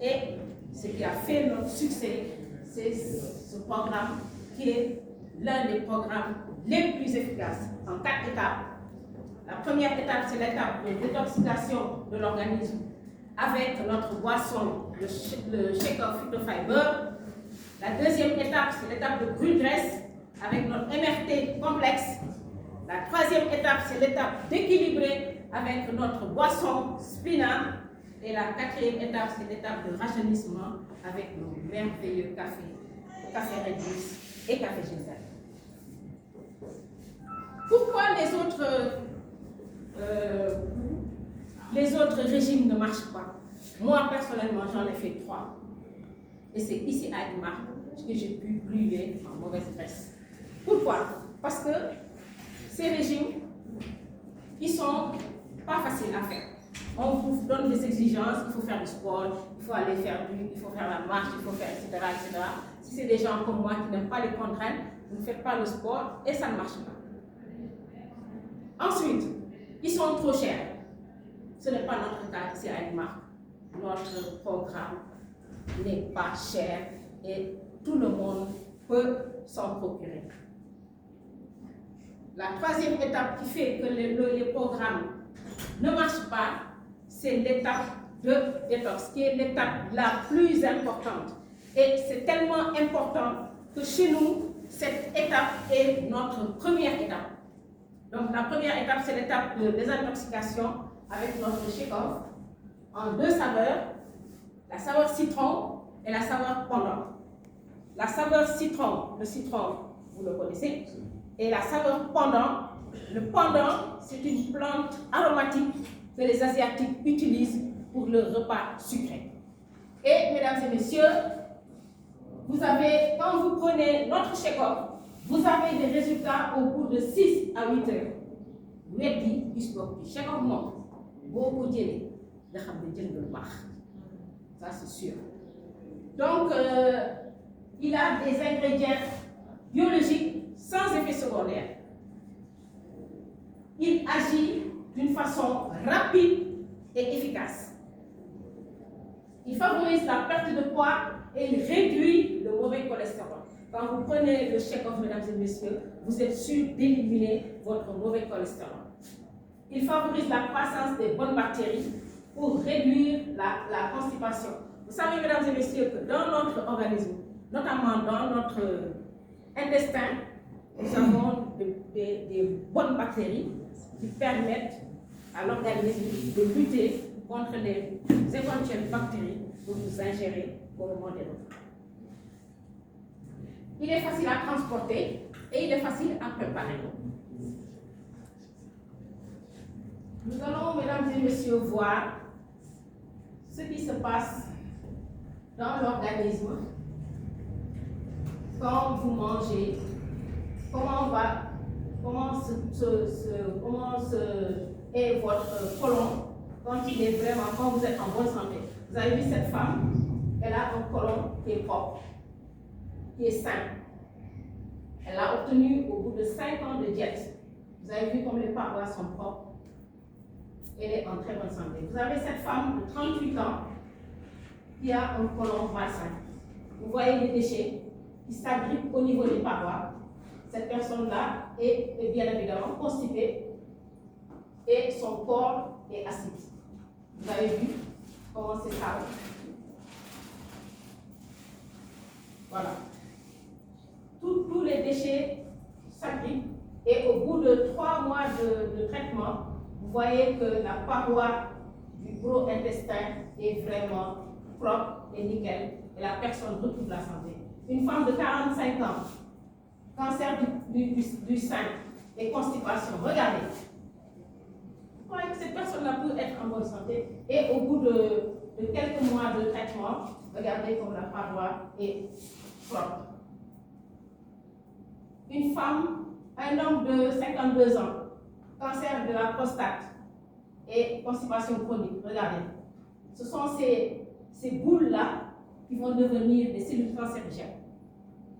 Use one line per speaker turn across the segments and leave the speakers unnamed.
Et ce qui a fait notre succès, c'est ce programme qui est l'un des programmes les plus efficaces en 4 étapes. La première étape, c'est l'étape de détoxication de l'organisme avec notre boisson, le shaker phytofiber. La deuxième étape, c'est l'étape de brûle-graisse avec notre MRT complexe. La troisième étape, c'est l'étape d'équilibrer avec notre boisson Spina. Et la quatrième étape, c'est l'étape de rajeunissement avec nos merveilleux café Redis et café Gisèle. Pourquoi les autres régimes ne marchent pas? Moi, personnellement, j'en ai fait 3. Et c'est ici à Edmar que j'ai pu brûler en mauvaise graisse. Pourquoi? Parce que ces régimes, ils sont pas faciles à faire. On vous donne des exigences, il faut faire du sport, il faut aller faire il faut faire la marche, il faut faire, etc., etc. Si c'est des gens comme moi qui n'aiment pas les contraintes, vous ne faites pas le sport et ça ne marche pas. Ensuite, ils sont trop chers. Ce n'est pas notre cas ici à Edmar. Notre programme n'est pas cher et tout le monde peut s'en procurer. La troisième étape qui fait que les programmes ne marchent pas, c'est l'étape de détox, qui est l'étape la plus importante. Et c'est tellement important que chez nous, cette étape est notre première étape. Donc la première étape, c'est l'étape de désintoxication avec notre shake-off en 2 saveurs, la saveur citron et la saveur pendant. La saveur citron, le citron, vous le connaissez, et la saveur pendant, le pendant, c'est une plante aromatique que les Asiatiques utilisent pour le repas sucré. Et mesdames et messieurs, quand vous prenez notre shake-off, vous avez des résultats au bout de 6 à 8 heures. Weddi gis bopp bi shake-off moom boo ko jëlee nga xam ne jël nga lu baax, ça c'est sûr. Donc il a des ingrédients biologiques sans effet secondaire. Il agit d'une façon rapide et efficace. Il favorise la perte de poids et il réduit le mauvais cholestérol. Quand vous prenez le shake-off, mesdames et messieurs, vous êtes sûr d'éliminer votre mauvais cholestérol. Il favorise la croissance des bonnes bactéries pour réduire la constipation. Vous savez, mesdames et messieurs, que dans notre organisme, notamment dans notre intestin, nous avons des bonnes bactéries qui permettent à l'organisme de lutter contre les éventuelles bactéries que vous ingérez au moment des repas. Il est facile à transporter et il est facile à préparer. Nous allons, mesdames et messieurs, voir ce qui se passe dans l'organisme quand vous mangez, comment est votre côlon quand vous êtes en bonne santé. Vous avez vu cette femme, elle a un côlon qui est propre, qui est sain. Elle l'a obtenu au bout de 5 ans de diète. Vous avez vu comme les parois sont propres. Elle est en très bonne santé. Vous avez cette femme de 38 ans qui a un côlon malsain. Vous voyez les déchets qui s'agrippent au niveau des parois. Cette personne-là est bien évidemment constipée et son corps est acide. Vous avez vu comment c'est ça? Voilà. Tous les déchets s'agrippent et au bout de 3 mois de traitement, vous voyez que la paroi du gros intestin est vraiment propre et nickel et la personne retrouve la santé. Une femme de 45 ans, cancer du sein et constipation, regardez. Vous voyez que cette personne-là peut être en bonne santé et au bout de quelques mois de traitement, regardez comme la paroi est propre. Une femme, un homme de 52 ans, cancer de la prostate et constipation chronique, regardez. Ce sont ces boules-là qui vont devenir des cellules cancérigènes.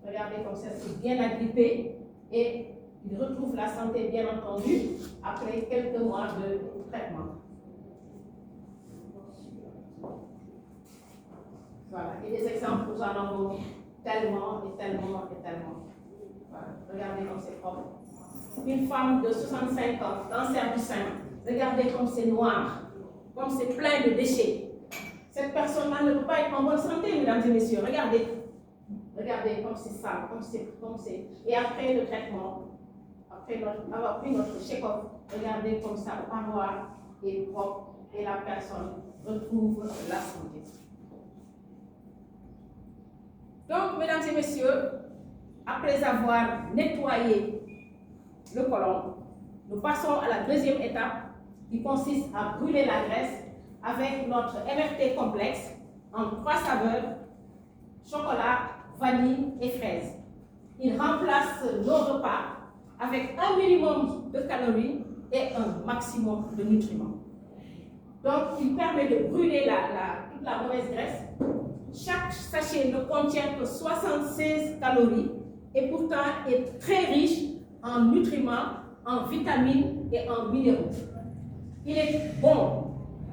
Regardez comme ça, c'est bien agrippé et il retrouve la santé, bien entendu, après quelques mois de traitement. Voilà, et des exemples, nous en avons tellement et tellement et tellement. Voilà, regardez comme c'est propre. Une femme de 65 ans, cancer du sein, regardez comme c'est noir, comme c'est plein de déchets. Cette personne-là ne peut pas être en bonne santé, mesdames et messieurs. Regardez. Regardez comme c'est sale, comme c'est. Et après le traitement, après avoir pris notre check-up, regardez comme sa paroi est propre et la personne retrouve la santé. Donc, mesdames et messieurs, après avoir nettoyé le côlon, nous passons à la deuxième étape qui consiste à brûler la graisse avec notre MRT complexe en 3 saveurs, chocolat, vanille et fraises. Il remplace nos repas avec un minimum de calories et un maximum de nutriments. Donc, il permet de brûler toute la mauvaise graisse. Chaque sachet ne contient que 76 calories et pourtant est très riche en nutriments, en vitamines et en minéraux. Il est bon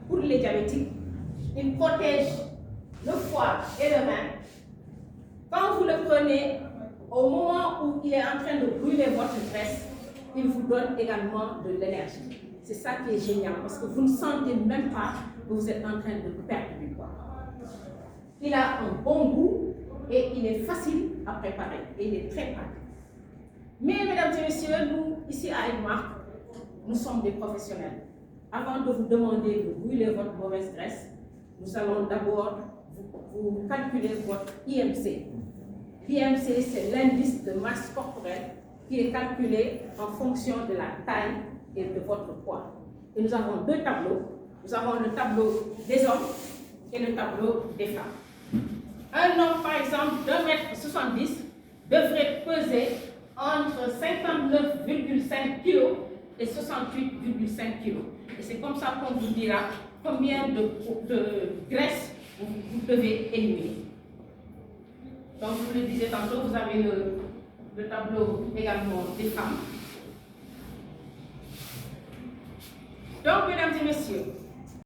pour les diabétiques. Il protège le foie et le rein. Quand vous le prenez, au moment où il est en train de brûler votre graisse, il vous donne également de l'énergie. C'est ça qui est génial, parce que vous ne sentez même pas que vous êtes en train de perdre du poids. Il a un bon goût et il est facile à préparer et il est très pratique. Mais mesdames et messieurs, nous, ici à Edmark, nous sommes des professionnels. Avant de vous demander de brûler votre mauvaise graisse, nous allons d'abord vous calculer votre IMC. L'IMC, c'est l'indice de masse corporelle qui est calculé en fonction de la taille et de votre poids. Et nous avons 2 tableaux. Nous avons le tableau des hommes et le tableau des femmes. Un homme, par exemple, d'1,70 m devrait peser entre 59,5 kg et 68,5 kg. Et c'est comme ça qu'on vous dira combien de graisse vous devez éliminer. Donc, je vous le disais tantôt, vous avez le tableau également des femmes. Donc, mesdames et messieurs,